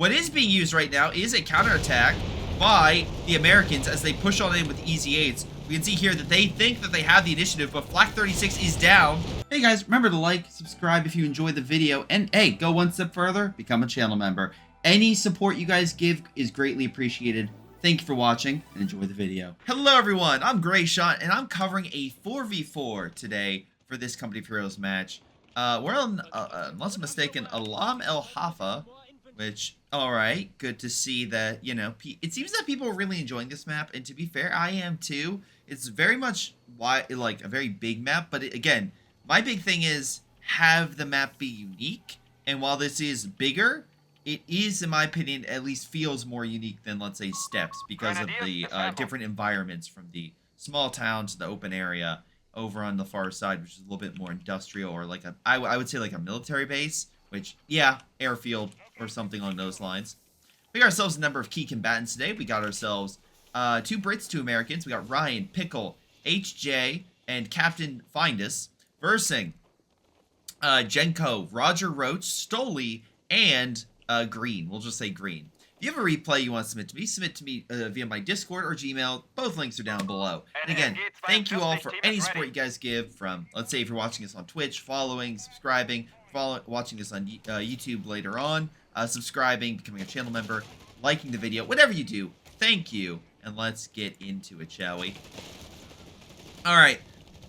What is being used right now is a counterattack by the Americans as they push on in with easy 8s. We can see here that they think that they have the initiative, but Flak 36 is down. Hey guys, remember to like, subscribe if you enjoyed the video, and hey, go one step further, become a channel member. Any support you guys give is greatly appreciated. Thank you for watching, and enjoy the video. Hello everyone, I'm Greyshot, and I'm covering a 4v4 today for this Company of Heroes match. We're on, unless I'm mistaken, Alam El Hafa, which, alright, good to see that, you know, it seems that people are really enjoying this map, and to be fair, I am too. It's very much, like, a very big map, but again, my big thing is have the map be unique, and while this is bigger, it is, in my opinion, at least feels more unique than, let's say, Steps, because of the different environments from the small town to the open area over on the far side, which is a little bit more industrial, or like I would say like a military base, which, yeah, airfield or something along those lines. We got ourselves a number of key combatants today. We got ourselves 2 Brits, 2 Americans. We got Ryan, Pickle, HJ, and Captain Findus versing Jenko, Roger Roach, Stoli, and Green. We'll just say Green. If you have a replay you want to submit to me via my Discord or Gmail. Both links are down below. And again, thank you all for any support you guys give from, let's say if you're watching us on Twitch, following, subscribing, watching us on YouTube later on, subscribing, becoming a channel member, liking the video, whatever you do, thank you. And let's get into it, shall we? Alright,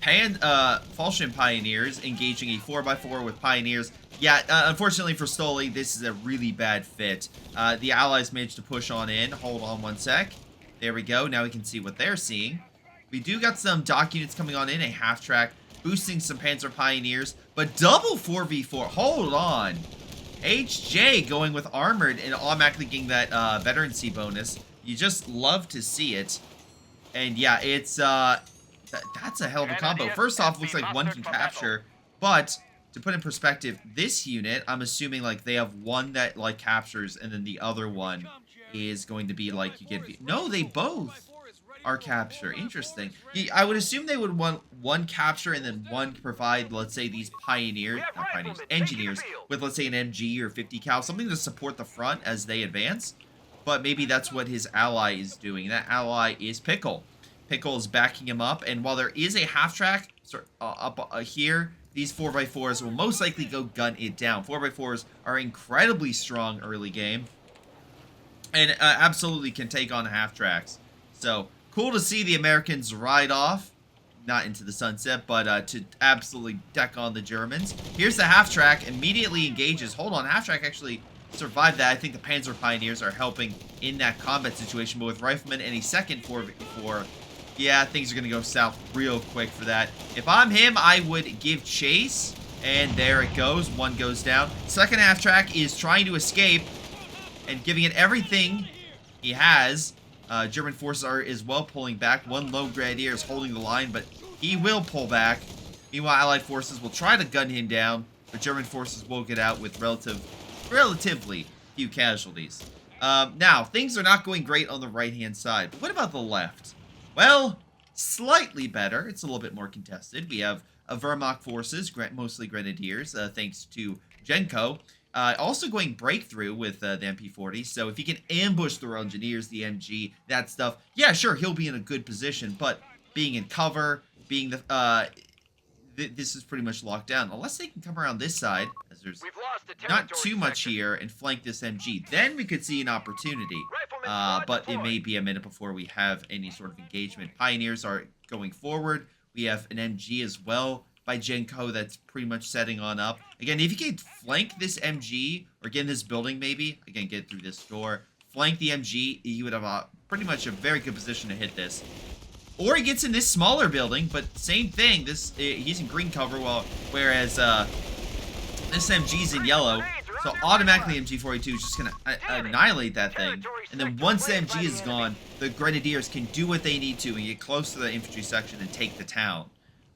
Falchion Pioneers engaging a 4x4 with Pioneers. Yeah, unfortunately for Stoli, this is a really bad fit. The allies managed to push on in. Hold on one sec. There we go. Now we can see what they're seeing. We do got some dock units coming on in, a half-track, boosting some Panzer Pioneers, but double 4v4. Hold on. HJ going with Armored and automatically getting that Veterancy bonus. You just love to see it. And yeah, it's, that's a hell of a combo. First off, looks like one can capture, but to put in perspective, this unit, I'm assuming, like, they have one that, like, captures, and then the other one is going to be, like, you get... No, they both are capture. Interesting. I would assume they would want one capture and then one provide, let's say, these engineers with, let's say, an MG or 50 cal, something to support the front as they advance. But maybe that's what his ally is doing. That ally is Pickle. Pickle is backing him up, and while there is a half-track up here, these 4x4s will most likely go gun it down. 4x4s are incredibly strong early game, and absolutely can take on half-tracks. So, cool to see the Americans ride off, not into the sunset, but to absolutely deck on the Germans. Here's the half-track, immediately engages. Hold on, half-track actually survived that. I think the Panzer Pioneers are helping in that combat situation, but with Riflemen and a second 4v4, yeah, things are going to go south real quick for that. If I'm him, I would give chase, and there it goes. One goes down. Second half-track is trying to escape and giving it everything he has. German forces are as well pulling back. One lone Grenadier is holding the line, but he will pull back. Meanwhile, Allied forces will try to gun him down, but German forces will get out with relatively few casualties. Now, things are not going great on the right-hand side. But what about the left? Well, slightly better. It's a little bit more contested. We have Wehrmacht forces, mostly Grenadiers, thanks to Jenko. Also going breakthrough with the MP40. So if he can ambush the engineers, the MG, that stuff, yeah, sure, he'll be in a good position. But being in cover, being the... this is pretty much locked down. Unless they can come around this side, as there's not too much here, and flank this MG. Then we could see an opportunity. But it may be a minute before we have any sort of engagement. Pioneers are going forward. We have an MG as well by Jenko that's pretty much setting on up. Again, if you can flank this MG, or get in this building maybe, again, get through this door, flank the MG, you would have pretty much a very good position to hit this. Or he gets in this smaller building, but same thing. He's in green cover, whereas this MG's in yellow. So automatically MG42 is just going to annihilate that thing. And then once the MG is gone, the Grenadiers can do what they need to and get close to the infantry section and take the town.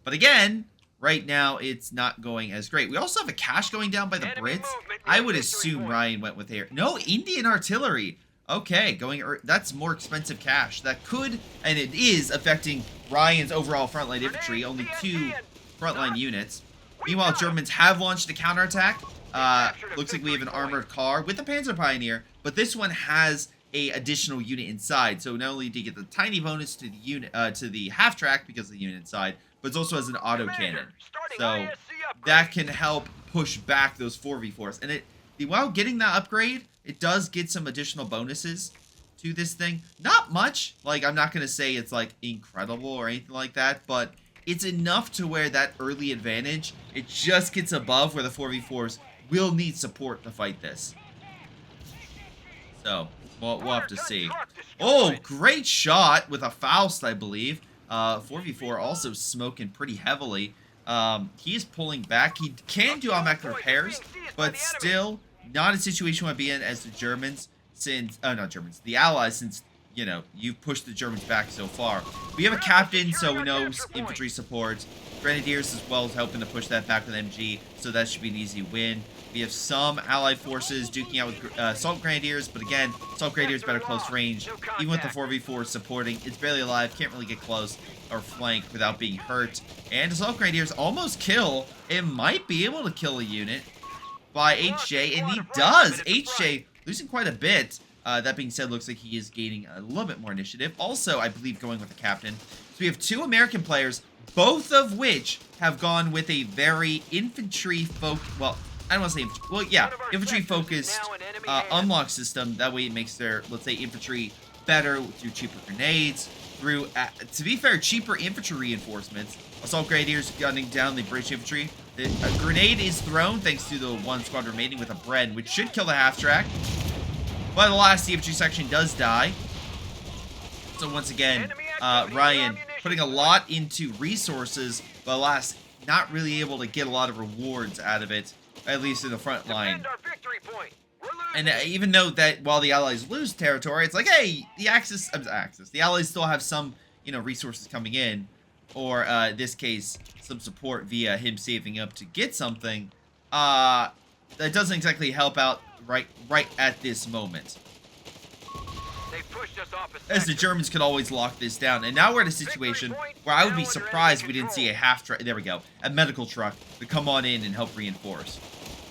But again, right now it's not going as great. We also have a cache going down by the Brits. I would assume Ryan went with air. No, Indian artillery. Okay, that's more expensive cash. That could, and it is, affecting Ryan's overall frontline infantry. Only 2 frontline units. Meanwhile, Germans have launched a counterattack. Looks like we have an armored car with the Panzer Pioneer, but this one has a additional unit inside. So not only do you get the tiny bonus to the unit, to the half track because of the unit inside, but it also has an auto cannon. So that can help push back those 4v4s. And while getting that upgrade, it does get some additional bonuses to this thing. Not much. Like, I'm not going to say it's, like, incredible or anything like that, but it's enough to where that early advantage, it just gets above where the 4v4s will need support to fight this. So, we'll have to see. Oh, great shot with a Faust, I believe. 4v4 also smoking pretty heavily. He's pulling back. He can do automatic repairs, but still not a situation we want to be in as the Germans, since, not Germans, the Allies, since, you know, you've pushed the Germans back so far. We have a captain, so we know infantry support. Grenadiers as well, helping to push that back with MG, so that should be an easy win. We have some Allied forces duking out with Assault Grenadiers, but again, Assault Grenadiers better close range. Even with the 4v4 supporting, it's barely alive, can't really get close or flank without being hurt. And Assault Grenadiers almost kill. It might be able to kill a unit by HJ, and he does. HJ losing quite a bit. That being said, looks like he is gaining a little bit more initiative. Also, I believe going with the captain. So we have 2 American players, both of which have gone with a very infantry-focused, well, I don't want to say infantry, well, yeah, infantry-focused unlock system. That way it makes their, let's say, infantry better through cheaper grenades, through, to be fair, cheaper infantry reinforcements. Assault Grenadiers gunning down the British infantry. A grenade is thrown thanks to the 1 squad remaining with a Bren, which should kill the half-track. But alas, the infantry section does die. So once again, Ryan putting a lot into resources, but alas, not really able to get a lot of rewards out of it, at least in the front line. And even though that while the Allies lose territory, it's like, hey, the the Allies still have some, you know, resources coming in, or in this case, some support via him saving up to get something. That doesn't exactly help out right at this moment. As the Germans could always lock this down. And now we're in a situation where I would be surprised if we didn't see a half-truck, there we go, a medical truck to come on in and help reinforce.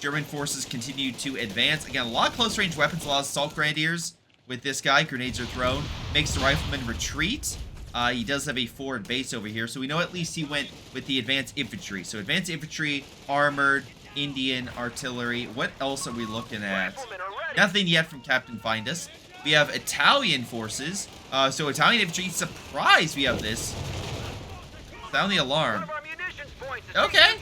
German forces continue to advance. Again, a lot of close-range weapons, a lot of Assault Grenadiers with this guy. Grenades are thrown. Makes the Rifleman retreat. He does have a forward base over here, so we know at least he went with the Advanced Infantry. So Advanced Infantry, Armored, Indian, Artillery. What else are we looking at? Nothing yet from Captain Findus. We have Italian forces. So Italian infantry, surprised we have this. Sound the alarm. Okay.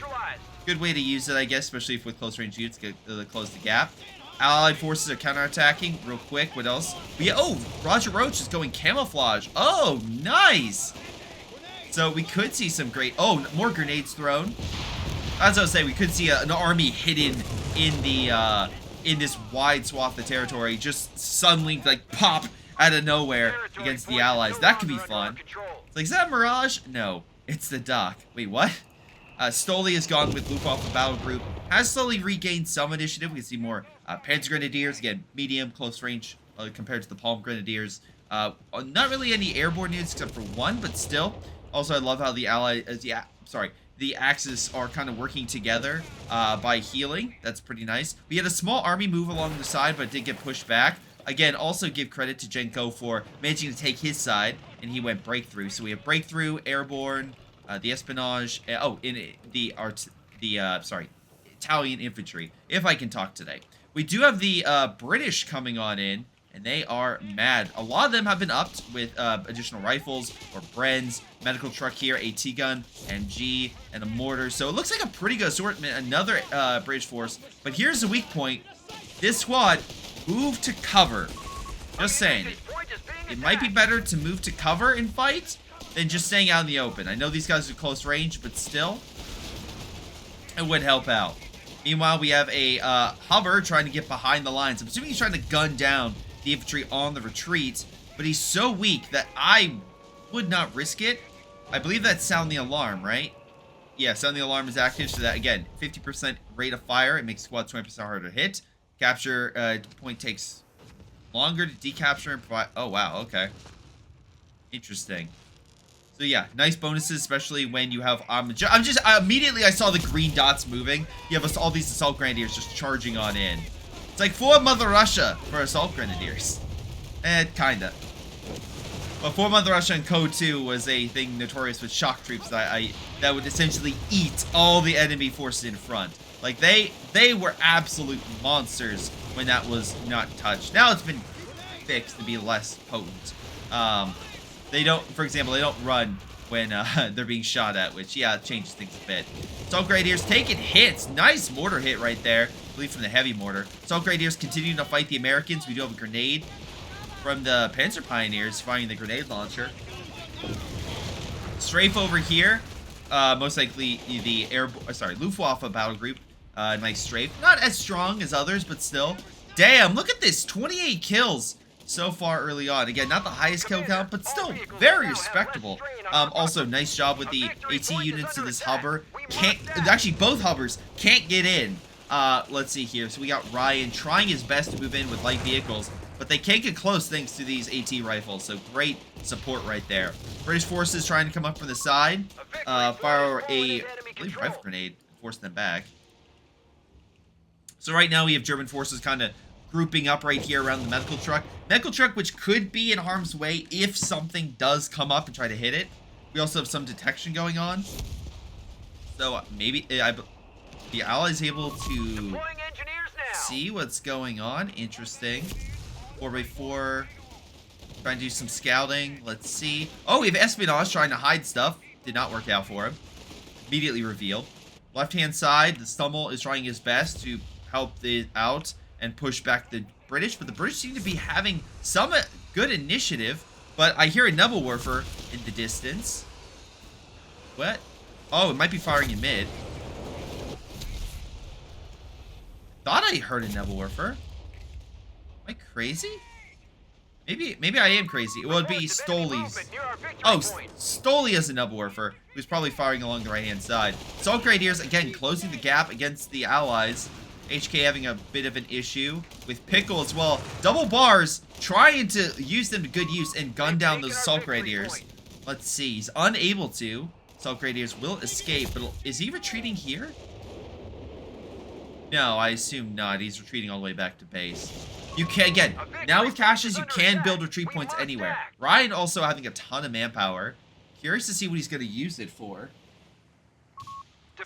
Good way to use it, I guess, especially if with close range units to close the gap. Allied forces are counterattacking real quick. What else? Oh, Roger Roach is going camouflage. Oh, nice. So we could see some great, oh, more grenades thrown. As I was saying, we could see an army hidden in the in this wide swath of territory, just suddenly like pop out of nowhere against the Allies. That could be fun. It's like, is that a Mirage? No, it's the Doc. Wait, what? Stoli has gone with Luftwaffe Battle Group. Has slowly regained some initiative. We can see more Panzer Grenadiers, again, medium, close range compared to the Palm Grenadiers. Not really any airborne units except for 1, but still. Also, I love how the the Axis are kind of working together by healing. That's pretty nice. We had a small army move along the side, but did get pushed back. Again, also give credit to Jenko for managing to take his side, and he went breakthrough. So we have breakthrough, airborne, the espionage. Italian infantry. If I can talk today, we do have the British coming on in. And they are mad. A lot of them have been upped with additional rifles or Brens, medical truck here, AT gun, MG, and a mortar. So it looks like a pretty good assortment. Another British force. But here's the weak point. This squad moved to cover. Just saying. It might be better to move to cover and fight than just staying out in the open. I know these guys are close range, but still, it would help out. Meanwhile, we have a Hubber trying to get behind the lines. I'm assuming he's trying to gun down the infantry on the retreat, but he's so weak that I would not risk it. I believe that's sound the alarm, right? Yeah, sound the alarm is active, so that, again, 50% rate of fire. It makes squad 20% harder to hit. Capture point takes longer to decapture and provide... Oh, wow, okay. Interesting. So yeah, nice bonuses, especially when you have immediately I saw the green dots moving. You have all these assault grenadiers just charging on in. It's like for Mother Russia for assault grenadiers. Kinda. But 4 Mother Russia in Code 2 was a thing notorious with shock troops that would essentially eat all the enemy forces in front. Like they were absolute monsters when that was not touched. Now it's been fixed to be less potent. They don't, for example, they don't run when they're being shot at, which yeah, it changes things a bit. Assault Grenadiers taking hits. Nice mortar hit right there. I believe from the heavy mortar. Assault Grenadiers continuing to fight the Americans. We do have a grenade from the Panzer Pioneers firing the grenade launcher. Strafe over here. Most likely the Luftwaffe battle group. Nice strafe. Not as strong as others, but still. Damn, look at this. 28 kills so far early on. Again, not the highest kill count, but still very respectable. Also, nice job with the AT units to this hubber. Actually, both hubbers can't get in. Let's see here. So we got Ryan trying his best to move in with light vehicles, but they can't get close thanks to these AT rifles. So great support right there. British forces trying to come up from the side. Fire I believe, rifle grenade, force them back. So right now we have German forces kind of grouping up right here around the medical truck. Medical truck, which could be in harm's way if something does come up and try to hit it. We also have some detection going on. So maybe the Allies able to see what's going on. Interesting. 4x4. Trying to do some scouting. Let's see. Oh, we have espionage trying to hide stuff. Did not work out for him. Immediately revealed. Left-hand side, the Stummel is trying his best to help it out and push back the British, but the British seem to be having some good initiative, but I hear a Nebelwerfer in the distance. What? Oh, it might be firing in mid. Thought I heard a Nebelwerfer. Am I crazy? Maybe I am crazy. It would be Stoli's. Oh, Stoli is a Nebelwerfer, who's probably firing along the right-hand side. Assault Grenadiers, again, closing the gap against the Allies. HK having a bit of an issue with Pickle as well. Double bars, trying to use them to good use and gun down those Assault Grenadiers. Let's see, he's unable to. Assault Grenadiers will escape, but is he retreating here? No, I assume not. He's retreating all the way back to base. You can, again, now with caches, you can build retreat points anywhere. Ryan also having a ton of manpower. Curious to see what he's going to use it for.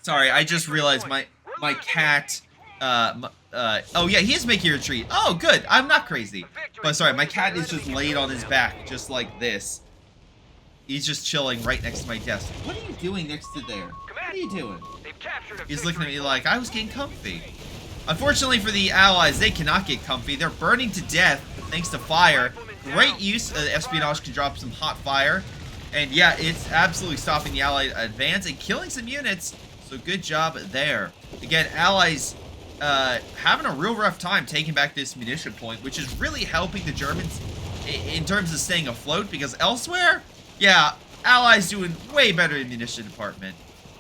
Sorry, I just realized my cat... oh yeah, he is making a retreat. Oh, good. I'm not crazy. But sorry, my cat is just laid on his back, just like this. He's just chilling right next to my desk. What are you doing next to there? What are you doing? He's looking at me like I was getting comfy. Unfortunately for the Allies, they cannot get comfy. They're burning to death thanks to fire. Great use. Espionage can drop some hot fire. And yeah, it's absolutely stopping the Allied advance and killing some units. So good job there. Again, Allies having a real rough time taking back this munition point, which is really helping the Germans in terms of staying afloat, because elsewhere, yeah, Allies doing way better in the munition department.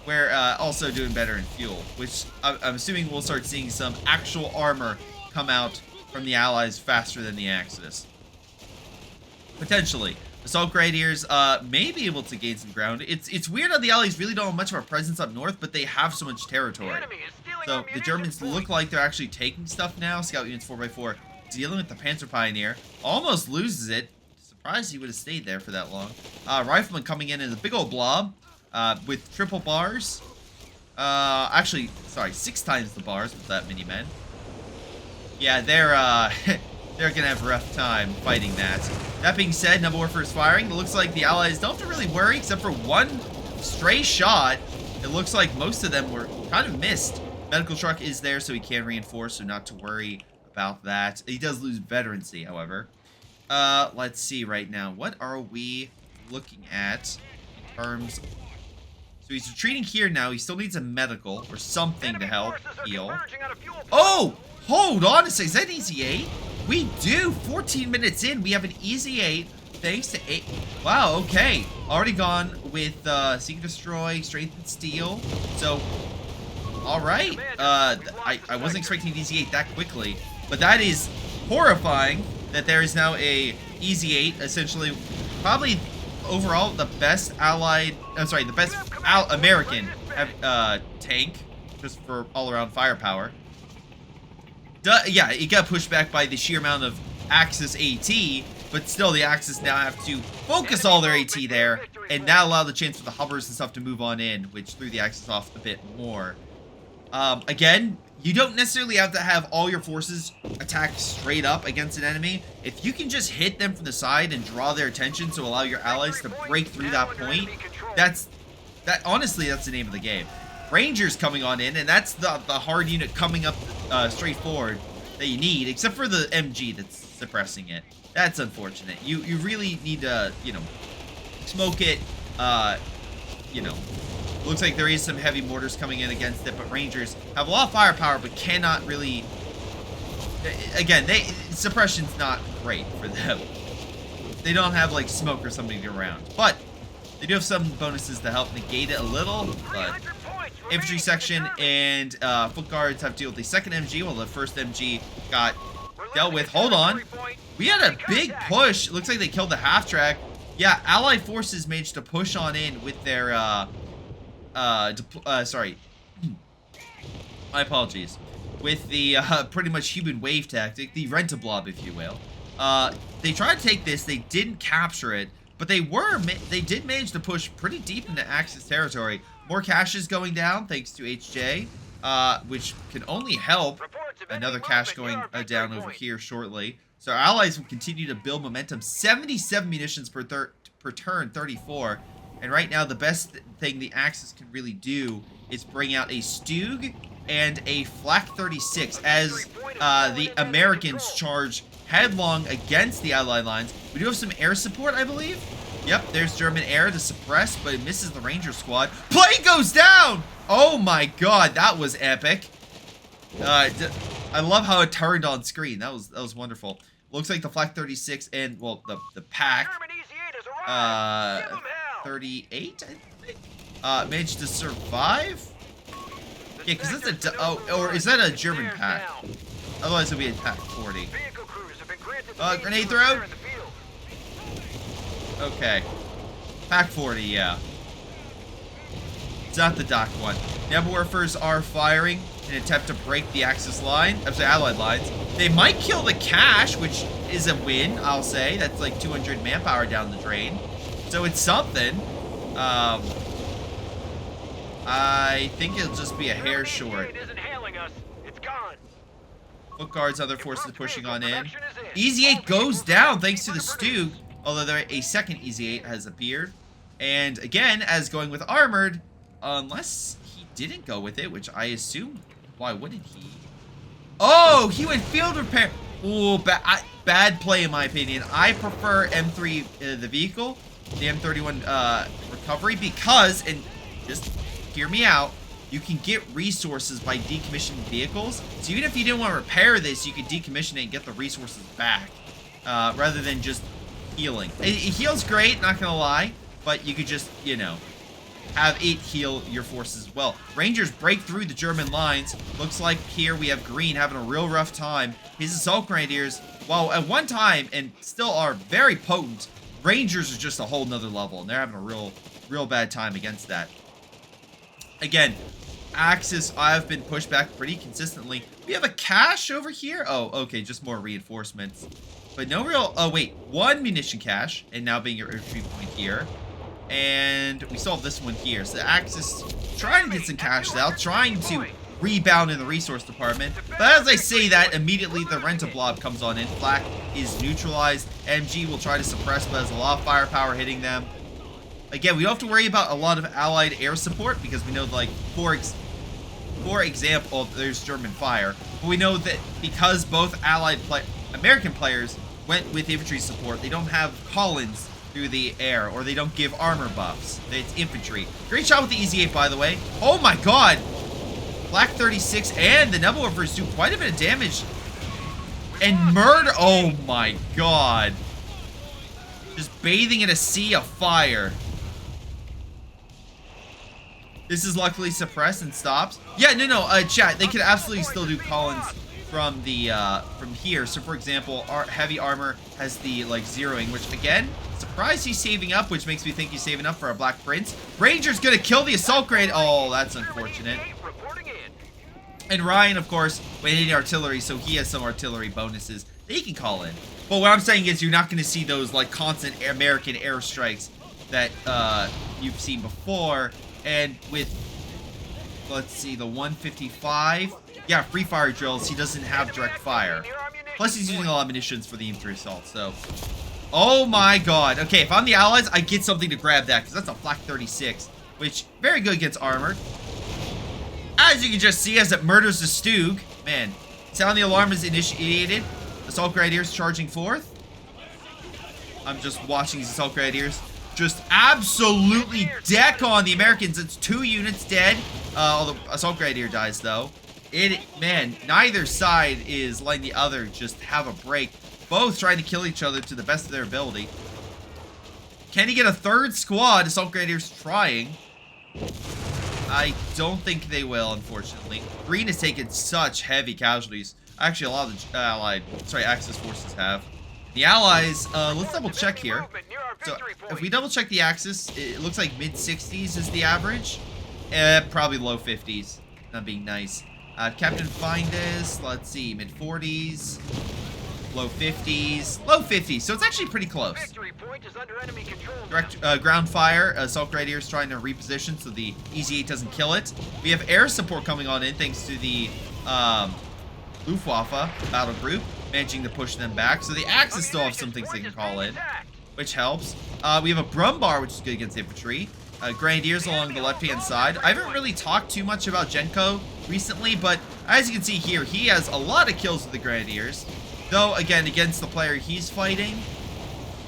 We're also doing better in fuel, which I'm assuming we'll start seeing some actual armor come out from the Allies faster than the Axis. Potentially. Assault Grenadiers may be able to gain some ground. It's weird how the Allies really don't have much of a presence up north, but they have so much territory. So the Germans look like they're actually taking stuff now. Scout units 4x4 dealing with the Panzer Pioneer. Almost loses it. Surprised he would have stayed there for that long. Rifleman coming in a big old blob with triple bars. Actually, sorry, 6 times the bars with that many men. Yeah, they're gonna have a rough time fighting that. That being said, Nebelwerfer is firing. It looks like the Allies don't have to really worry, except for one stray shot. It looks like most of them were kind of missed. Medical truck is there, so he can reinforce, so not to worry about that. He does lose veterancy, however. Let's see right now. What are we looking at in terms... So he's retreating here now. He still needs a medical or something to help heal. Oh! Hold on a second. Is that easy 8? We do. 14 minutes in, we have an easy 8 thanks to 8. Wow, okay. Already gone with Seek and Destroy, Strength and Steel. So, all right. I wasn't expecting an easy 8 that quickly, but that is horrifying that there is now a easy 8, essentially probably overall the best allied, the best American tank, just for all-around firepower. Yeah, it got pushed back by the sheer amount of Axis AT, but still the Axis now have to focus all their AT there, and that allowed the chance for the hovers and stuff to move on in, which threw the Axis off a bit more. Again, you don't necessarily have to have all your forces attack straight up against an enemy. If you can just hit them from the side and draw their attention to allow your allies to break through that point, honestly, that's the name of the game. Rangers coming on in, and that's the hard unit coming up straight forward that you need, except for the MG that's suppressing it. That's unfortunate. You really need to, smoke it. Looks like there is some heavy mortars coming in against it, but Rangers have a lot of firepower, but cannot really... Again, suppression's not great for them. They don't have, like, smoke or something around. But they do have some bonuses to help negate it a little, but... Infantry section and foot guards have to deal with the second MG, while the first MG got dealt with. Hold on. We had a big push. It looks like they killed the half-track. Yeah, Allied forces managed to push on in with their, sorry. My apologies. With the, pretty much human wave tactic, the rent-a-blob, if you will. They tried to take this. They didn't capture it, but they did manage to push pretty deep into Axis territory. More caches going down, thanks to HJ, which can only help. Another cache going down over here shortly. So our allies will continue to build momentum. 77 munitions per turn, 34. And right now, the best thing the Axis can really do is bring out a Stug and a Flak 36 as the Americans charge headlong against the Allied lines. We do have some air support, I believe. Yep, there's German air to suppress, but it misses the Ranger squad. Plane goes down! Oh my god, that was epic. I love how it turned on screen. That was wonderful. Looks like the Flak 36 and, well, the pack, 38, I think, managed to survive? Yeah, because that's or is that a German pack? Otherwise it'll be a pack 40. Grenade throw? Okay. Pack 40, yeah. It's not the dock one. Nebelwerfers are firing in an attempt to break the Axis line. I'm sorry, Allied lines. They might kill the cache, which is a win, I'll say. That's like 200 manpower down the drain. So it's something. I think it'll just be a hair short. Foot guards, other forces pushing on in. Easy 8 goes down thanks to the Stug. Although a second Easy 8 has appeared. And again, as going with Armored, unless he didn't go with it, which I assume, why wouldn't he? Oh, he went field repair. Ooh, bad play in my opinion. I prefer M3, the vehicle, the M31 recovery, because, and just hear me out, you can get resources by decommissioning vehicles. So even if you didn't want to repair this, you could decommission it and get the resources back, rather than just healing. It heals great, not gonna lie, but you could just, have it heal your forces as well. Rangers break through the German lines. Looks like here we have Green having a real rough time. His assault grenadiers, while at one time and still are very potent, Rangers are just a whole nother level, and they're having a real bad time against that. Again, Axis, I've been pushed back pretty consistently. We have a cache over here. Oh, okay, just more reinforcements. But no real, oh wait, one munition cache, and now being your retreat point here. And we still have this one here. So the Axis trying to get some cash out, trying to rebound in the resource department. But as I say that, immediately the rent-a-blob comes on in. Flak is neutralized. MG will try to suppress, but has a lot of firepower hitting them. Again, we don't have to worry about a lot of Allied air support, because we know, like, for example, there's German fire. But we know that because both American players went with infantry support, they don't have Collins through the air, or they don't give armor buffs. It's infantry. Great shot with the Easy 8, by the way. Oh my god! Black 36 and the Nebelwerfers do quite a bit of damage. And murder. Oh my god. Just bathing in a sea of fire. This is luckily suppressed and stops. Yeah, no, chat, they could absolutely still do Collins from here. So for example, our heavy armor has the like zeroing, which again, Surprised he's saving up, which makes me think he's saving up for a Black Prince. Ranger's gonna kill the Assault Grade. Oh, that's unfortunate. And Ryan, of course, went in artillery, so he has some artillery bonuses that he can call in. But what I'm saying is you're not going to see those, like, constant American airstrikes that you've seen before. And with, let's see, the 155, yeah, free fire drills, he doesn't have direct fire. Plus, he's using a lot of munitions for the infantry assault, so... Oh my god. Okay, if I'm the Allies, I get something to grab that, because that's a Flak 36, which, very good against armor. As you can just see, as it murders the Stug. Man, sound the alarm is initiated. Assault Grenadiers charging forth. I'm just watching these Assault Grenadiers just absolutely deck on the Americans. It's 2 units dead. Although Assault Grenadier dies, though. Man, neither side is letting the other just have a break. Both trying to kill each other to the best of their ability. Can he get a 3rd squad? Assault Grenadiers trying. I don't think they will, unfortunately. Green has taken such heavy casualties. Actually, a lot of the Axis forces have. The Allies, let's double check here. So, if we double check the Axis, it looks like mid-60s is the average. Probably low 50s. Not being nice. Captain Findes, let's see, mid-40s. Low 50s. Low 50s, so it's actually pretty close. Direct ground fire. Assault Grenadiers trying to reposition so the Easy 8 doesn't kill it. We have air support coming on in thanks to the Luftwaffe battle group, managing to push them back. So the Axis still have some things they can call in, which helps. We have a Brumbar, which is good against infantry. Grenadiers along the left-hand side. I haven't really talked too much about Genko recently, but as you can see here, he has a lot of kills with the Grenadiers. Though, again, against the player he's fighting,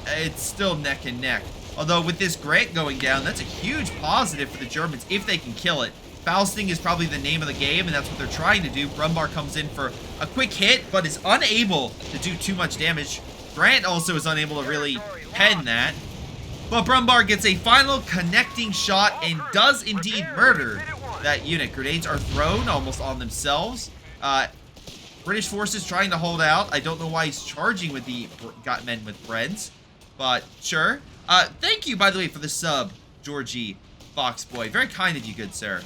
it's still neck and neck. Although, with this Grant going down, that's a huge positive for the Germans if they can kill it. Fausting is probably the name of the game, and that's what they're trying to do. Brumbar comes in for a quick hit, but is unable to do too much damage. Grant also is unable to really pen that. But Brumbar gets a final connecting shot and does indeed murder that unit. Grenades are thrown almost on themselves. British forces trying to hold out. I don't know why he's charging with the men with breads, but sure. Thank you, by the way, for the sub, Georgie Foxboy. Very kind of you, good sir.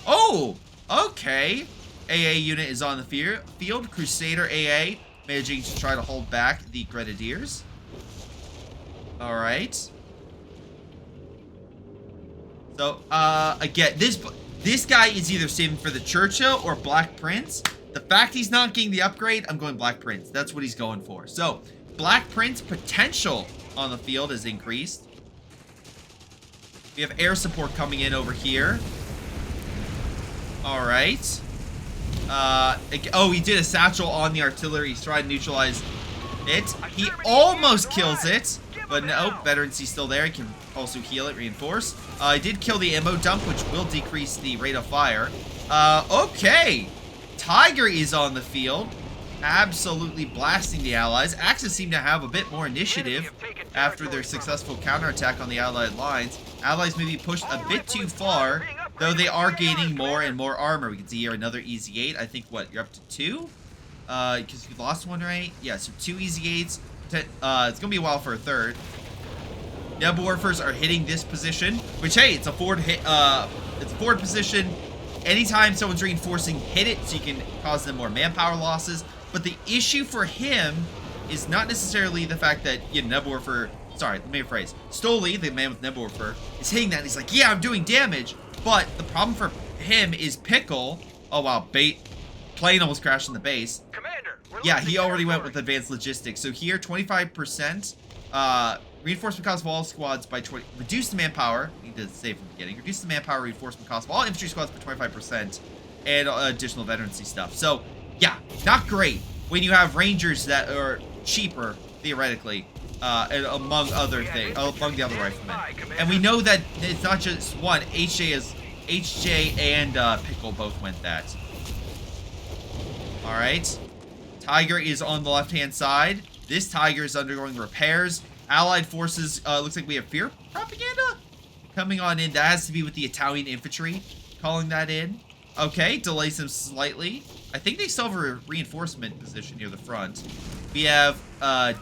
Oh, okay. AA unit is on the field. Crusader AA managing to try to hold back the Grenadiers. All right. So, again, this guy is either saving for the Churchill or Black Prince. The fact he's not getting the upgrade, I'm going Black Prince. That's what he's going for. So, Black Prince potential on the field has increased. We have air support coming in over here. All right. Oh, he did a satchel on the artillery. He's trying to neutralize it. He almost kills it. But no, Veterancy's still there. He can also heal it, reinforce. I did kill the ammo dump, which will decrease the rate of fire. Okay. Tiger is on the field, absolutely blasting the Allies. Axis seem to have a bit more initiative after their successful counterattack on the Allied lines. Allies may be pushed a bit too far, though they are gaining more and more armor. We can see here another Easy 8. I think, what, you're up to 2? Because you lost 1, right? Yeah, so 2 Easy 8s. It's going to be a while for a 3rd. Nebelwerfers are hitting this position, which, hey, it's a forward hit. It's a forward position. Anytime someone's reinforcing, hit it so you can cause them more manpower losses. But the issue for him is not necessarily the fact that, you know, Nebelwerfer, sorry, let me rephrase. Stoli, the man with Nebelwerfer, is hitting that and he's like, yeah, I'm doing damage. But the problem for him is Pickle. Oh, wow, plane almost crashed in the base. Commander, yeah, he already went with advanced logistics. So here, 25%. Reinforcement cost of all squads by 20. Reduce the manpower. I need to say from the beginning. Reduce the manpower reinforcement cost of all infantry squads by 25%. And additional veterancy stuff. So, yeah, not great when you have rangers that are cheaper, theoretically, and among other things, among the other riflemen. And we know that it's not just one. HJ and Pickle both went that. Alright. Tiger is on the left-hand side. This Tiger is undergoing repairs. Allied forces, looks like we have fear propaganda coming on in. That has to be with the Italian infantry calling that in. Okay, delays them slightly. I think they still have a reinforcement position near the front. We have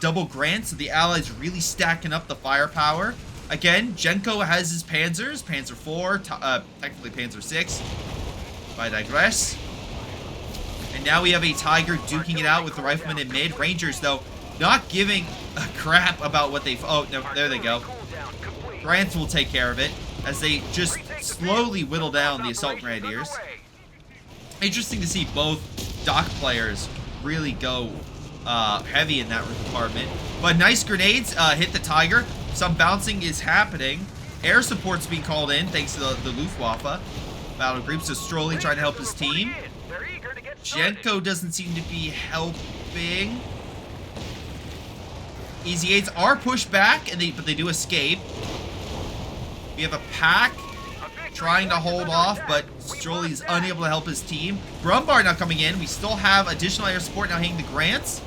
double grants, so the allies really stacking up the firepower. Again, Jenko has his panzers, Panzer 4, technically Panzer 6. I digress. And now we have a Tiger duking it out with the riflemen in mid. Rangers, though, not giving a crap about what they... Oh, no, there they go. Grants will take care of it as they just slowly whittle down the Assault Grenadiers. Interesting to see both dock players really go heavy in that department. But nice grenades hit the Tiger. Some bouncing is happening. Air support's being called in thanks to the Luftwaffe. Battle groups are Strolly trying to help his team. Jenko doesn't seem to be helping. Easy 8s are pushed back, but they do escape. We have a pack trying to hold off, but Strolly is unable to help his team. Brumbar now coming in. We still have additional air support now hitting the grants.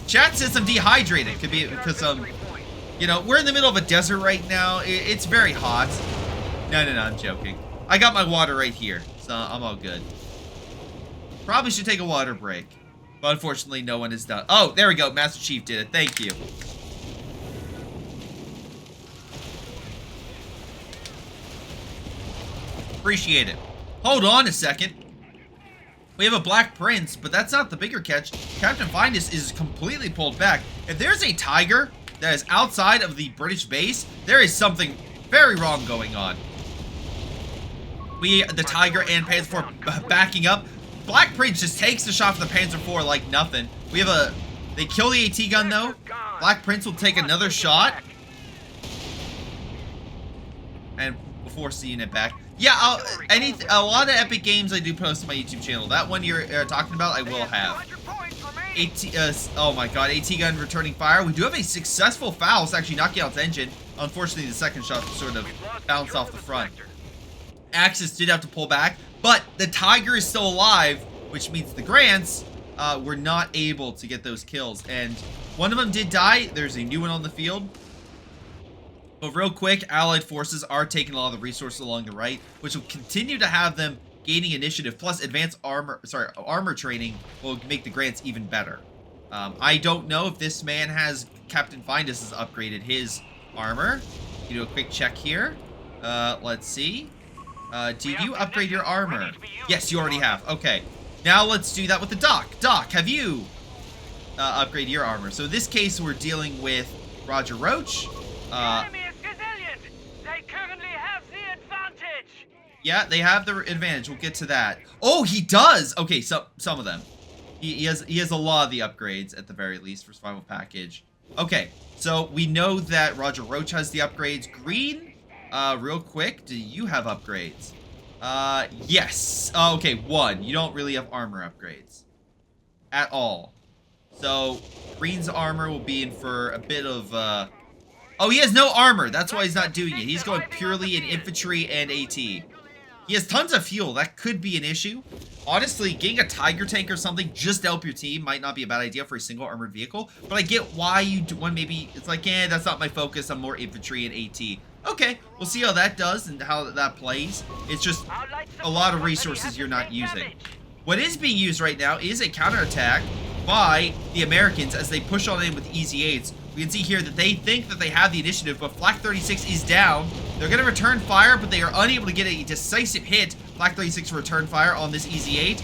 Chat says I'm dehydrated. Could be because you know, we're in the middle of a desert right now. It's very hot. No, I'm joking. I got my water right here, so I'm all good. Probably should take a water break. But unfortunately, no one is done. Oh, there we go. Master Chief did it. Thank you. Appreciate it. Hold on a second. We have a Black Prince, but that's not the bigger catch. Captain Findus is completely pulled back. If there's a Tiger that is outside of the British base, there is something very wrong going on. The Tiger and Panzer 4 backing up. Black Prince just takes the shot for the Panzer 4 like nothing. We have they kill the AT gun though. Black Prince will take another shot. And before seeing it back. Yeah, a lot of epic games I do post on my YouTube channel. That one you're talking about, I will have. Oh my god, AT gun returning fire. We do have a successful foul. It's actually knocking out its engine. Unfortunately, the second shot sort of bounced off the front. Axis did have to pull back, but the Tiger is still alive, which means the Grants were not able to get those kills. And one of them did die. There's a new one on the field. But real quick, Allied forces are taking a lot of the resources along the right, which will continue to have them gaining initiative. Plus, advanced armor training will make the Grants even better. I don't know if this man has Captain Findus has upgraded his armor. You do a quick check here. Let's see. Did you upgrade your armor? Yes, you already have. Okay. Now let's do that with the Doc. Doc, have you upgraded your armor? So in this case, we're dealing with Roger Roach. Yeah, they have the advantage. We'll get to that. Oh, he does! Okay, so some of them. He has a lot of the upgrades, at the very least, for Survival Package. Okay, so we know that Roger Roach has the upgrades. Green, real quick, do you have upgrades? Yes. Oh, okay, one. You don't really have armor upgrades. At all. So, Green's armor will be in for a bit of, Oh, he has no armor. That's why he's not doing it. He's going purely in infantry and AT. He has tons of fuel. That could be an issue. Honestly, getting a Tiger tank or something just to help your team might not be a bad idea for a single armored vehicle. But I get why you do one. Maybe it's like, that's not my focus. I'm more infantry and AT. Okay, we'll see how that does and how that plays. It's just a lot of resources you're not using. What is being used right now is a counterattack by the Americans as they push on in with Easy 8s. We can see here that they think that they have the initiative, but Flak 36 is down. They're going to return fire, but they are unable to get a decisive hit. Flak 36 return fire on this Easy 8.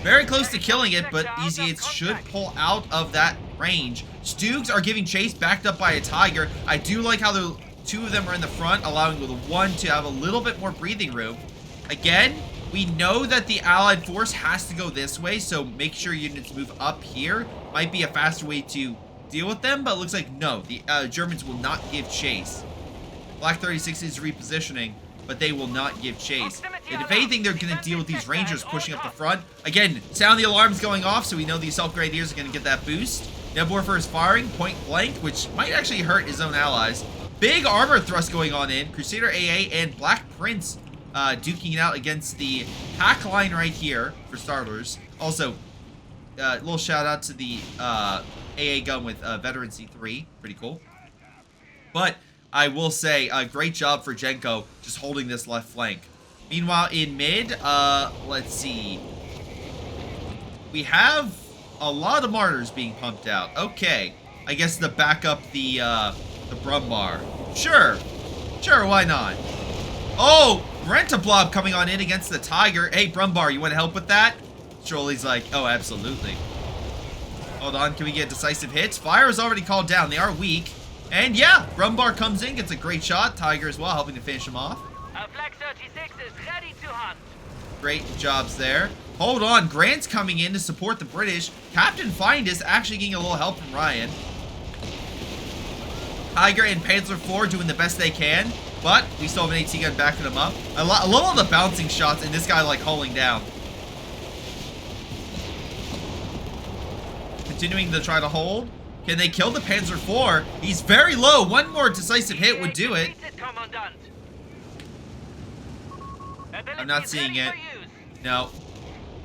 Very close to killing it, but Easy 8s should pull out of that range. Stoogs are giving chase, backed up by a Tiger. I do like how the two of them are in the front, allowing the one to have a little bit more breathing room. Again, we know that the Allied force has to go this way, so make sure units move up here. Might be a faster way to deal with them, but it looks like no, the Germans will not give chase. Black 36 is repositioning, but they will not give chase. And if anything, they're going to deal with these Rangers pushing up the front. Again, sound the alarms going off, so we know the Assault Grenadiers are going to get that boost. Nebwarfer is firing point blank, which might actually hurt his own allies. Big armor thrust going on in. Crusader AA and Black Prince duking it out against the pack line right here, for starters. Also, little shout out to the AA gun with Veteran C3. Pretty cool. But I will say, great job for Jenko just holding this left flank. Meanwhile, in mid, let's see. We have a lot of martyrs being pumped out. Okay. I guess to back up the Brumbar. Sure. Sure, why not? Oh, Rentablob coming on in against the Tiger. Hey, Brumbar, you want to help with that? Trolley's like, oh, absolutely. Hold on, can we get decisive hits? Fire is already called down. They are weak. And yeah, Brumbar comes in, gets a great shot. Tiger as well, helping to finish him off. Flag 36 is ready to hunt. Great jobs there. Hold on, Grant's coming in to support the British. Captain Findus actually getting a little help from Ryan. Tiger and Panzer IV doing the best they can, but we still have an AT gun backing them up. I love all the bouncing shots and this guy like holding down. Continuing to try to hold. Can they kill the Panzer IV? He's very low. One more decisive hit would do it. I'm not seeing it. No.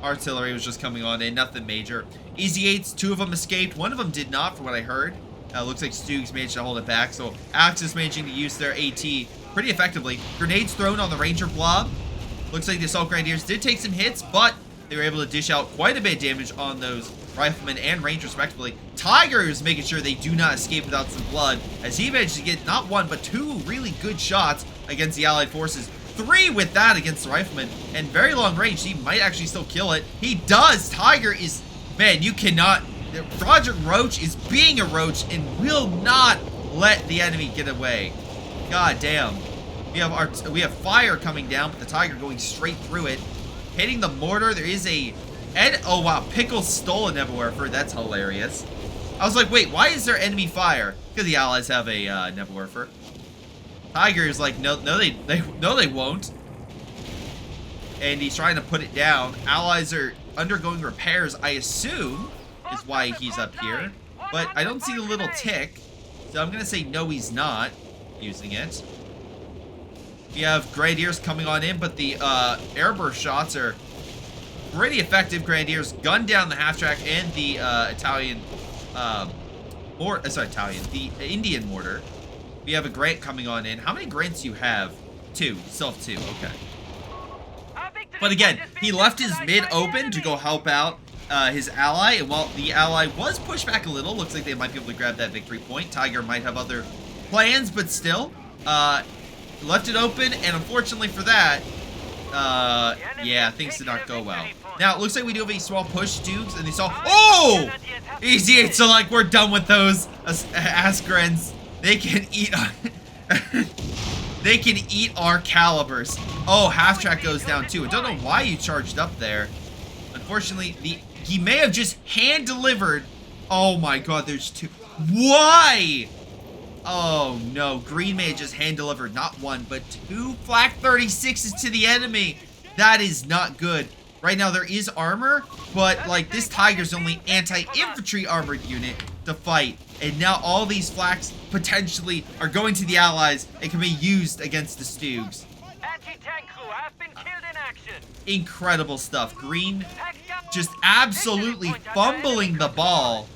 Artillery was just coming on in. Nothing major. Easy 8s. 2 of them escaped. 1 of them did not, from what I heard. Looks like Stoogs managed to hold it back. So Axis managing to use their AT pretty effectively. Grenades thrown on the Ranger Blob. Looks like the Assault Grenadiers did take some hits, but they were able to dish out quite a bit of damage on those Riflemen and Rangers respectively. Tiger is making sure they do not escape without some blood, as he managed to get not 1 but 2 really good shots against the Allied forces. 3 with that against the Rifleman, and very long range. He might actually still kill it. He does. Tiger is, man, you cannot. Roger Roach is being a roach and will not let the enemy get away. God damn. We have fire coming down, but the Tiger going straight through it, hitting the mortar. There is a oh wow, Pickle stole a Nebelwerfer. That's hilarious. I was like, wait, why is there enemy fire? Because the Allies have a Nebelwerfer. Tiger is like, no, they won't. And he's trying to put it down. Allies are undergoing repairs, I assume, is why he's up here. But I don't see the little tick, so I'm gonna say no, he's not using it. We have Grenadiers coming on in, but the airburst shots are pretty effective. Grenadiers gun down the half-track and the the Indian mortar. We have a Grant coming on in. How many Grants do you have? 2. Still have 2. Okay. But again, he left his mid open to go help out his ally. And while the ally was pushed back a little, looks like they might be able to grab that victory point. Tiger might have other plans, but still. Left it open, and unfortunately for that, yeah, things did not go well. Now, it looks like we do have a small push, Dukes, and they saw, oh! Easy 8, so like, we're done with those Askrens. They can eat they can eat our calibers. Oh, half-track goes down too. I don't know why you charged up there. Unfortunately, he may have just hand-delivered. Oh my god, there's 2. Why? Oh no, Green may have just hand-delivered not 1, but 2 Flak 36s to the enemy. That is not good. Right now, there is armor, but like this Tiger's only anti-infantry armored unit to fight. And now all these flaks potentially are going to the Allies and can be used against the Stoogs. Anti-tank crew have been killed in action. Incredible stuff. Green just absolutely fumbling the ball.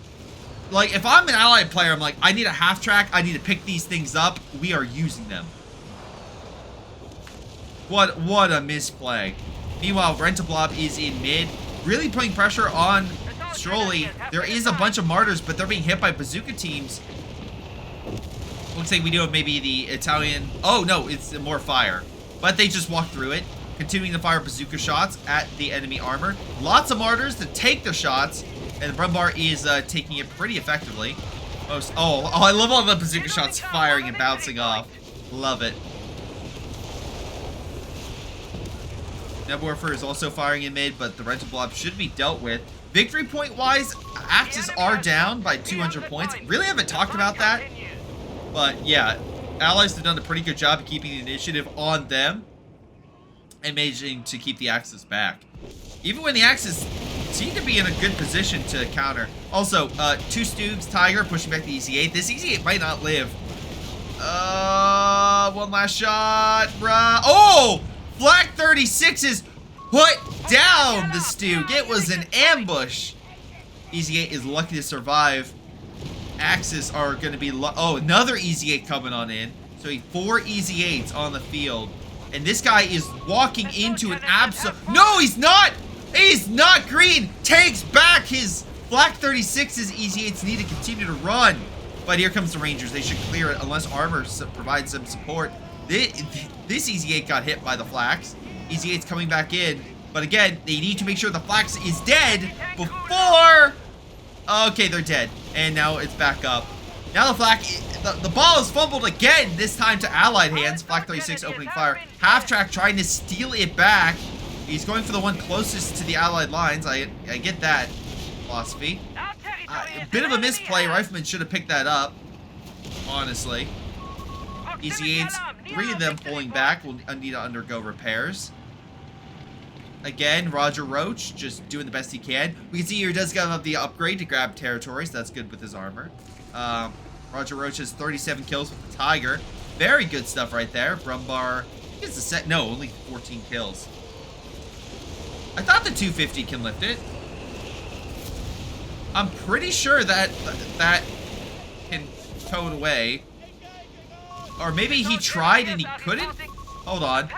Like, if I'm an Allied player, I'm like, I need a half-track. I need to pick these things up. We are using them. What a misplay. Meanwhile, Rentablob is in mid, really putting pressure on Stroley. There is a bunch of martyrs, but they're being hit by bazooka teams. Looks like we do have maybe the Italian. Oh no, it's more fire. But they just walk through it, continuing to fire bazooka shots at the enemy armor. Lots of martyrs to take the shots, and the Brumbar is taking it pretty effectively. Oh, I love all the bazooka shots firing and bouncing off. Love it. Nebelwerfer is also firing in mid, but the Rentablob should be dealt with. Victory point wise, Axis are down by 200 points. Really haven't talked about that. But yeah, Allies have done a pretty good job of keeping the initiative on them and managing to keep the Axis back. Even when the Axis seem to be in a good position to counter. Also, 2 Stoogs, Tiger pushing back the Easy 8. This Easy 8 might not live. One last shot, bruh. Oh! Flak 36s put down the Stoog. It was an ambush. Easy 8 is lucky to survive. Axis are going to be... Oh, another Easy 8 coming on in. So 4 Easy 8s on the field. And this guy is walking into an absolute... No, he's not! He's not green! Takes back his Black 36's Easy 8s need to continue to run. But here comes the Rangers. They should clear it unless armor provides some support. This Easy 8 got hit by the Flax. Easy 8's coming back in. But again, they need to make sure the Flax is dead before... Okay, they're dead. And now it's back up. Now the Flak... The ball is fumbled again, this time to Allied hands. Flak 36 opening fire. Half-track trying to steal it back. He's going for the one closest to the Allied lines. I get that philosophy. A bit of a misplay. Rifleman should have picked that up, honestly. Easy 8s, 3 of them pulling back. Will need to undergo repairs. Again, Roger Roach just doing the best he can. We can see here he does have the upgrade to grab territories. That's good with his armor. Roger Roach has 37 kills with the Tiger. Very good stuff right there. Brumbar gets a set. No, only 14 kills. I thought the 250 can lift it. I'm pretty sure that can tow it away. Or maybe he tried and he couldn't? Hold on.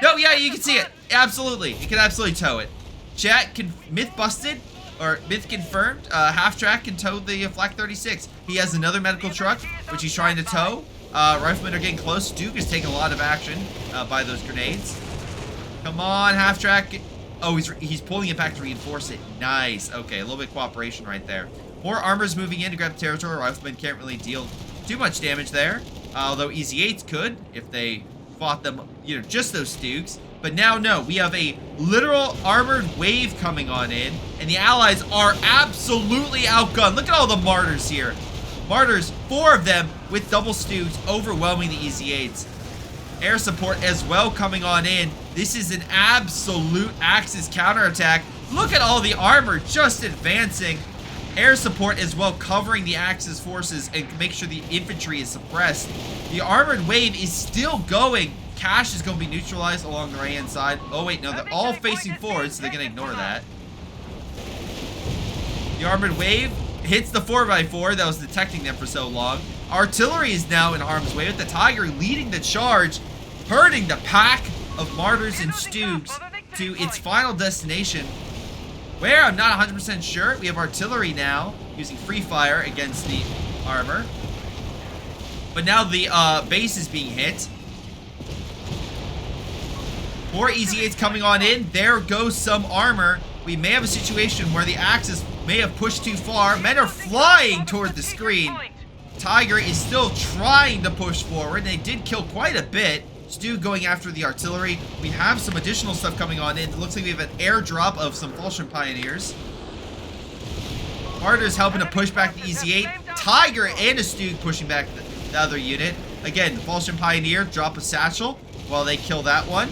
No, yeah, you can see it. Absolutely. It can absolutely tow it. Chat, myth busted, or myth confirmed. Half-track can tow the Flak 36. He has another medical truck, which he's trying to tow. Riflemen are getting close. Duke is taking a lot of action by those grenades. Come on, Half-track. Oh, he's pulling it back to reinforce it. Nice. Okay, a little bit of cooperation right there. More armor's moving in to grab the territory. Riflemen can't really deal too much damage there. Although Easy 8s could if they fought them, you know, just those Stooks. But now, no, we have a literal armored wave coming on in, and the Allies are absolutely outgunned. Look at all the Martyrs here. Martyrs, 4 of them with double Stooks, overwhelming the Easy 8s. Air support as well coming on in. This is an absolute Axis counterattack. Look at all the armor just advancing. Air support as well covering the Axis forces and make sure the infantry is suppressed. The armored wave is still going. Cash is going to be neutralized along the right-hand side. Oh, wait, no, they're all facing forward, so they're going to ignore that. The armored wave hits the 4x4 that was detecting them for so long. Artillery is now in harm's way with the Tiger leading the charge, herding the pack of Martyrs and Stooks to its final destination. Where? I'm not 100% sure. We have artillery now using free fire against the armor. But now the base is being hit. More Easy 8s coming on in. There goes some armor. We may have a situation where the Axis may have pushed too far. Men are flying toward the screen. Tiger is still trying to push forward. They did kill quite a bit. Stu going after the artillery. We have some additional stuff coming on in. It looks like we have an airdrop of some Falchion Pioneers. Martyr's helping to push back the Easy 8. Tiger and a Stu pushing back the other unit. Again, the Falchion Pioneer drop a satchel while they kill that one.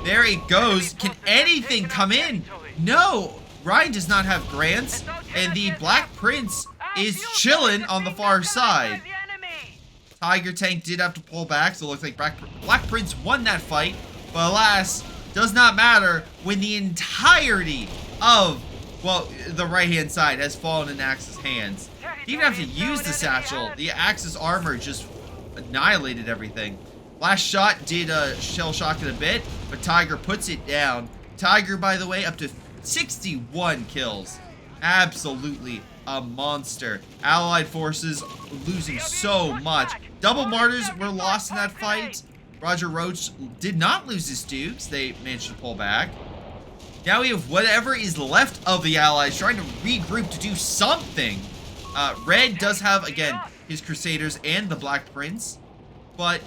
There it goes. Can anything come in? No. Ryan does not have grants. And the Black Prince is chilling on the far side. Tiger tank did have to pull back, so it looks like Black Prince won that fight. But alas, does not matter when the entirety of, well, the right-hand side has fallen in Axis hands. He didn't have to use the satchel. The Axis armor just annihilated everything. Last shot did shell shock it a bit, but Tiger puts it down. Tiger, by the way, up to 61 kills. Absolutely a monster. Allied forces losing so much. Double Martyrs were lost in that fight. Roger Roach did not lose his Dukes. They managed to pull back. Now we have whatever is left of the Allies trying to regroup to do something. Red does have, again, his Crusaders and the Black Prince. But,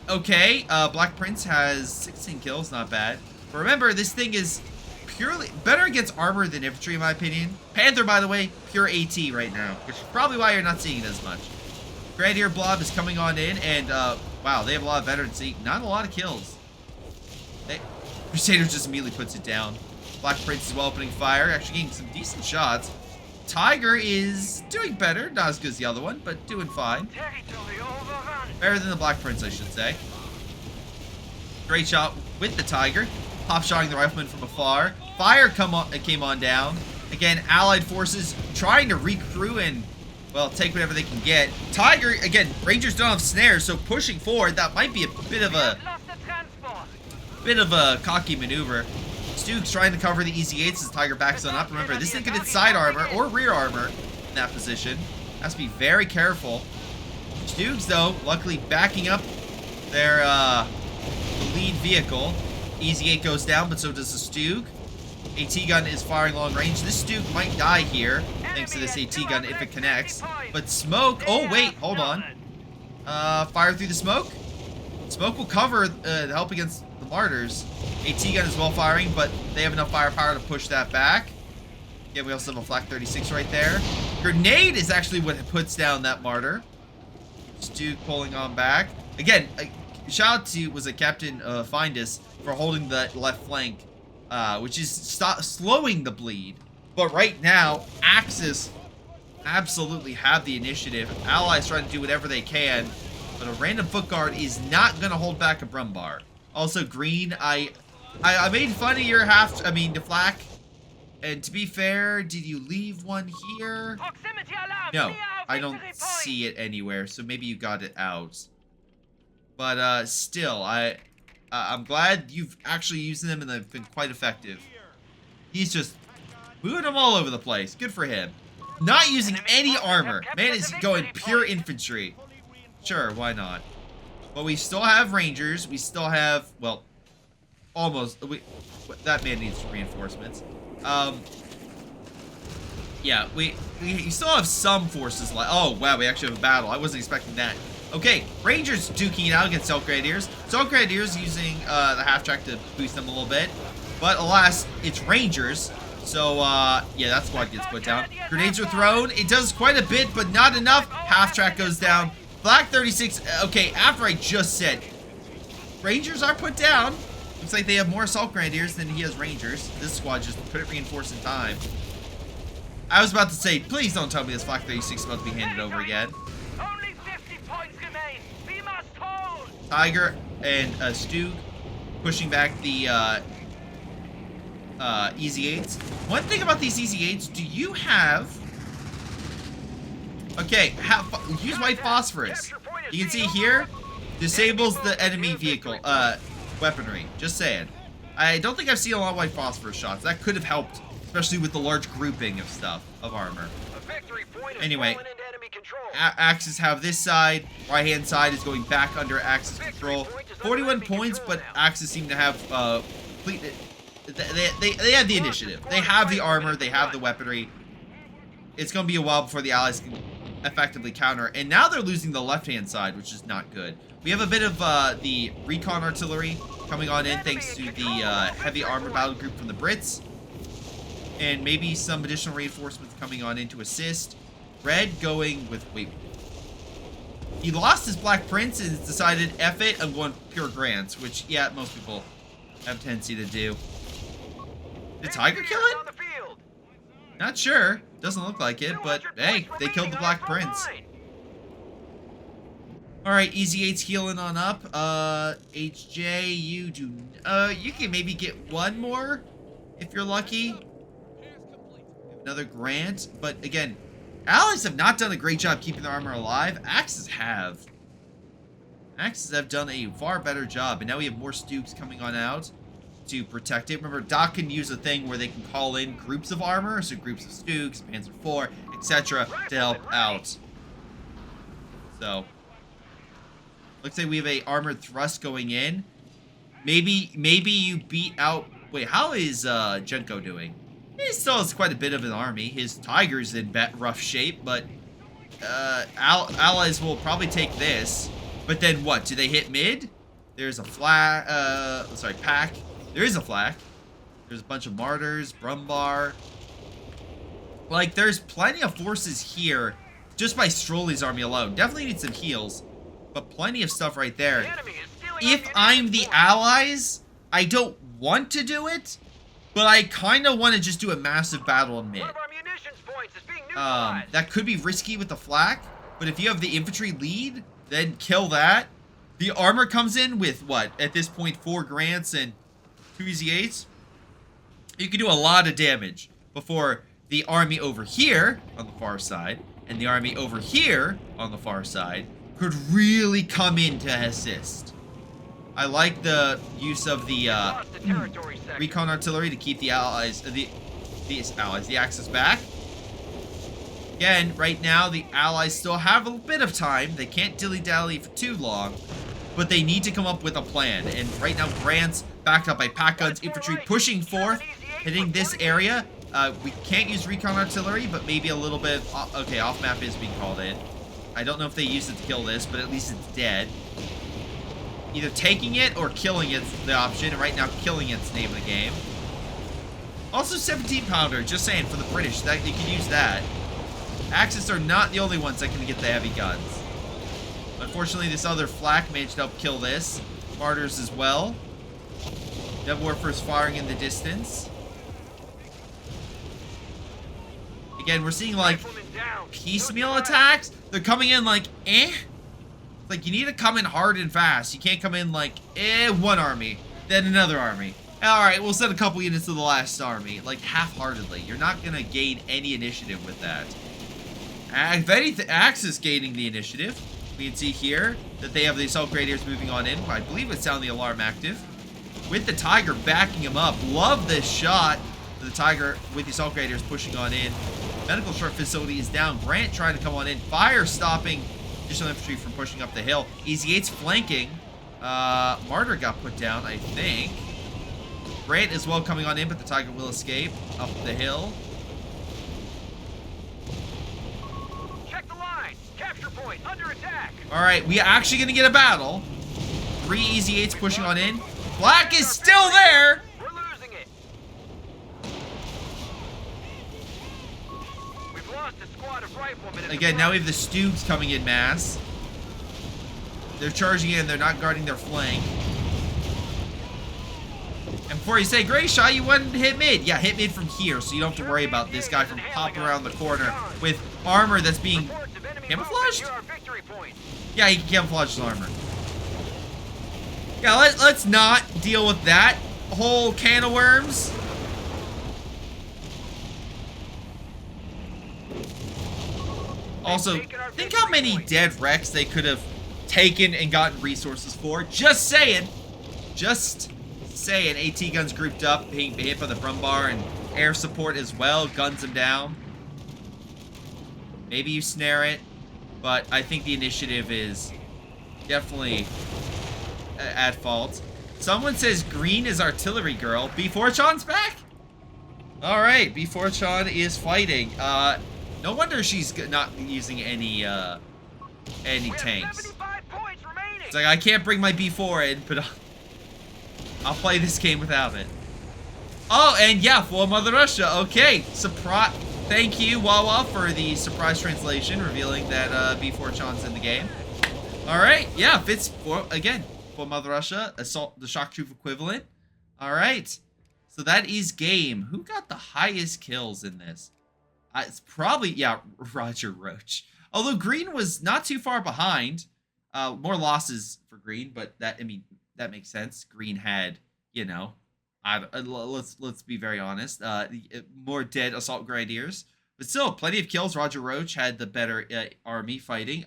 okay, Black Prince has 16 kills, not bad. But remember, this thing is purely better against armor than infantry, in my opinion. Panther, by the way, pure AT right now, which is probably why you're not seeing it as much. Grenadier Blob is coming on in, and, wow, they have a lot of veterancy. Not a lot of kills. Crusader just immediately puts it down. Black Prince is well opening fire, actually getting some decent shots. Tiger is doing better, not as good as the other one, but doing fine. Better than the Black Prince, I should say. Great shot with the Tiger. Pop shotting the Rifleman from afar. Fire came on down. Again, Allied forces trying to recrew and, well, take whatever they can get. Tiger, again, Rangers don't have snares, so pushing forward, that might be a bit of a bit of a cocky maneuver. Stuke's trying to cover the easy 8s as Tiger backs on up. Remember, this thing could hit side armor or rear armor in that position. Has to be very careful. Stuke's, though, luckily backing up their lead vehicle. Easy 8 goes down, but so does the Stuke. AT gun is firing long range. This Stuke might die here, thanks to this AT gun if it connects. But smoke, oh wait, hold on. Fire through the smoke. Smoke will cover the help against the martyrs. AT gun is well firing, but they have enough firepower to push that back. Yeah, we also have a flak 36 right there. Grenade is actually what puts down that martyr. Stuke pulling on back. Again, shout out to was it Captain Findus for holding the left flank, which is slowing the bleed. But right now, Axis absolutely have the initiative. Allies trying to do whatever they can, but a random foot guard is not going to hold back a Brumbar. Also, Green, I made fun of your the flak. And to be fair, did you leave one here? No, I don't see it anywhere, so maybe you got it out. But still, I'm glad you've actually used them and they've been quite effective. He's just moving them all over the place. Good for him. Not using any armor. Man is going pure infantry. Sure, why not? But we still have Rangers. We still have, well, almost. That man needs reinforcements. Yeah, we still have some forces left. Oh, wow, we actually have a battle. I wasn't expecting that. Okay, Rangers duking it out against Elk Grenadiers. So Elk Grenadiers using the half-track to boost them a little bit. But alas, it's Rangers. So, yeah, that squad gets put down. Grenades are thrown. It does quite a bit, but not enough. Half-track goes down. Black 36, okay, after I just said, Rangers are put down. Looks like they have more Assault Grenadiers than he has Rangers. This squad just couldn't reinforce in time. I was about to say, please don't tell me this Flak 36 is about to be handed over again. Only 50 points remain. We must hold. Tiger and Stuke pushing back the Easy 8s. One thing about these Easy 8s, do you have... Okay, use white phosphorus. You can see here, disables the enemy vehicle, weaponry. Just saying. I don't think I've seen a lot of white phosphorus shots. That could have helped, especially with the large grouping of stuff, of armor. Anyway, Axis have this side. Right-hand side is going back under Axis control. 41 points, but Axis seem to have complete... They have the initiative. They have the armor. They have the weaponry. It's going to be a while before the Allies can effectively counter. And now they're losing the left-hand side, which is not good. We have a bit of the recon artillery coming on in thanks to the heavy armor battle group from the Brits. And maybe some additional reinforcements coming on in to assist. Red going with... Wait. He lost his Black Prince and decided, F it, I'm going pure grants. Which, yeah, most people have a tendency to do. Did Tiger kill it? Not sure. Doesn't look like it, but hey, they killed the Black Prince. Alright, Easy 8's healing on up. HJ, you do... you can maybe get one more, if you're lucky. Another grant, but again, Allies have not done a great job keeping their armor alive. Axis have. Axis have done a far better job, and now we have more Stukes coming on out to protect it. Remember, Doc can use a thing where they can call in groups of armor, so groups of Stukes, Panzer IV, etc., to help out. So, looks like we have a armored thrust going in. Maybe you beat out... Wait, how is Jenko doing? He still has quite a bit of an army. His Tiger's in rough shape, but Allies will probably take this. But then what? Do they hit mid? There's a pack. There is a flak. There's a bunch of martyrs, Brumbar. Like, there's plenty of forces here just by Stroley's army alone. Definitely need some heals, but plenty of stuff right there. If I'm the Allies, I don't want to do it, but I kind of want to just do a massive battle in mid. That could be risky with the flak, but if you have the infantry lead, then kill that. The armor comes in with, what, at this point, 4 grants and 2 Easy 8s. You can do a lot of damage before the army over here on the far side and the army over here on the far side could really come in to assist. I like the use of the Lost the territory sector. recon artillery to keep the allies, the Axis back. Again, right now the allies still have a bit of time. They can't dilly-dally for too long, but they need to come up with a plan. And right now, Grant's backed up by pack guns, infantry pushing forth, hitting this area. We can't use recon artillery, but maybe a little bit. Okay, off map is being called in. I don't know if they used it to kill this, but at least it's dead. Either taking it or killing it's the option. And right now, killing it's the name of the game. Also, 17-pounder. Just saying, for the British, that you can use that. Axis are not the only ones that can get the heavy guns. Unfortunately, this other flak managed to help kill this. Martyrs as well. Dev Warfare's firing in the distance. Again, we're seeing like piecemeal attacks. They're coming in like, eh? Like, you need to come in hard and fast. You can't come in like, one army, then another army. Alright, we'll send a couple units to the last army. Like, half-heartedly. You're not going to gain any initiative with that. If anything, Axis gaining the initiative. We can see here that they have the assault grenadiers moving on in. I believe it's sound the alarm active. With the Tiger backing him up. Love this shot. The Tiger with the assault grenadiers pushing on in. Medical short facility is down. Grant trying to come on in. Fire stopping additional infantry from pushing up the hill. Easy 8's flanking. Martyr got put down, I think. Grant as well coming on in, but the Tiger will escape up the hill. Check the line. Capture point under attack. All right, we are actually going to get a battle. 3 Easy 8's pushing on in. Black is still there. We're losing it. We've lost a squad of riflemen. Again, now we have the Stoogs coming in mass. They're charging in. They're not guarding their flank. And before you say Greyshot, you went and hit mid. Yeah, hit mid from here, so you don't have to worry about this guy from popping around the corner with armor that's being camouflaged? Yeah, he can camouflage his armor. Yeah, let's not deal with that whole can of worms. Also, think how many dead wrecks they could have taken and gotten resources for. Just saying. Just saying. AT guns grouped up, being hit by the Brumbar, and air support as well. Guns them down. Maybe you snare it, but I think the initiative is definitely at fault. Someone says green is artillery girl. B4chan's back? Alright, B4chan is fighting. No wonder she's not using any tanks. It's like, I can't bring my B4 in, but I'll play this game without it. Oh, and yeah, for Mother Russia. Okay, surprise. Thank you, Wawa, for the surprise translation, revealing that B4chan's in the game. Alright, yeah, fits for, again, for Mother Russia, assault, the shock troop equivalent. Alright, so that is game. Who got the highest kills in this? It's probably, yeah, Roger Roach. Although Green was not too far behind. More losses for Green, but that, I mean, that makes sense. Green had, you know, let's be very honest, more dead assault grenadiers, but still plenty of kills. Roger Roach had the better army fighting.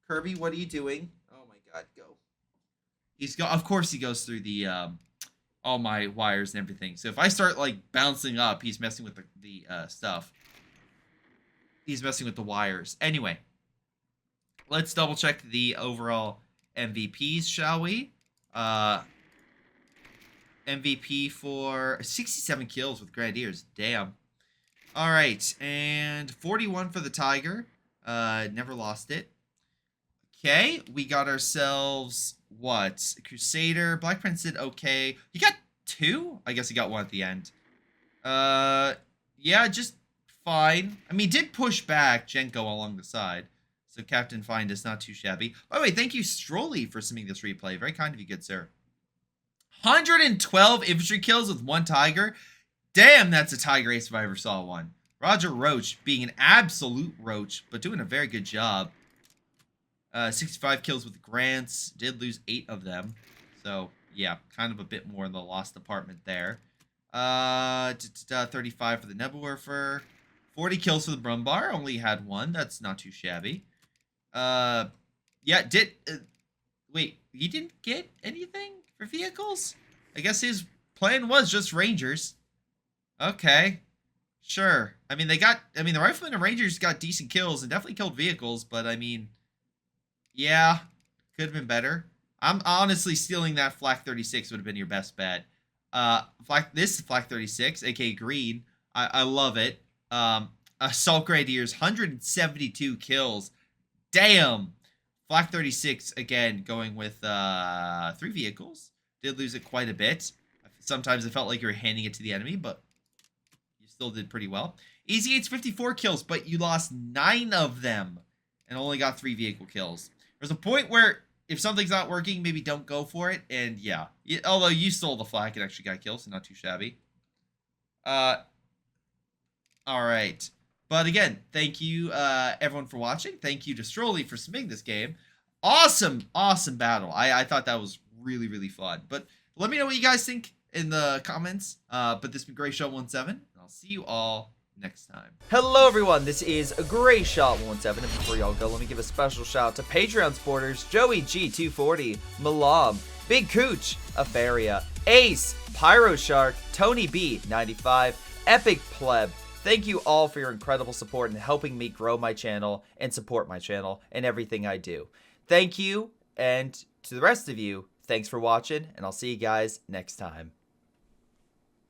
Kirby, what are you doing? Oh my God, go! Of course he goes through the all my wires and everything. So if I start like bouncing up, he's messing with the stuff. He's messing with the wires. Anyway, let's double check the overall MVPs, shall we? MVP for 67 kills with Grenadiers. Damn. All right, and 41 for the Tiger. Never lost it. Okay, we got ourselves what? Crusader. Black Prince did okay. He got 2? I guess he got 1 at the end. Yeah, just fine. I mean, he did push back Jenko along the side. So Captain Find is not too shabby. By the way, thank you, Strolly, for submitting this replay. Very kind of you, good sir. 112 infantry kills with 1 Tiger. Damn, that's a Tiger ace if I ever saw one. Roger Roach being an absolute roach, but doing a very good job. 65 kills with Grants. Did lose 8 of them. So, yeah, kind of a bit more in the lost department there. 35 for the Nebelwerfer. 40 kills for the Brumbar. Only had 1. That's not too shabby. Yeah, Wait, he didn't get anything for vehicles? I guess his plan was just Rangers. Okay. Sure. I mean, the riflemen and Rangers got decent kills and definitely killed vehicles, but I mean, yeah, could have been better. I'm honestly stealing that Flak 36 would have been your best bet. This Flak 36, aka green, I love it. Assault Grenadiers, 172 kills. Damn. Flak 36, again, going with 3 vehicles. Did lose it quite a bit. Sometimes it felt like you were handing it to the enemy, but you still did pretty well. Easy 8's 54 kills, but you lost 9 of them and only got 3 vehicle kills. There's a point where if something's not working, maybe don't go for it. And yeah, although you stole the flak, it actually got kills, so not too shabby. All right. But again, thank you everyone for watching. Thank you to Strolly for submitting this game. Awesome, awesome battle. I thought that was really, really fun. But let me know what you guys think in the comments. But this has been Greyshot17, and I'll see you all next time. Hello everyone, this is Greyshot17, and before y'all go, let me give a special shout out to Patreon supporters Joey G240, Milam, Big Cooch, Aphyria, Ace, Pyro Shark, Tonybee 95, Epic Pleb. Thank you all for your incredible support and helping me grow my channel and support my channel and everything I do. Thank you, and to the rest of you, thanks for watching, and I'll see you guys next time.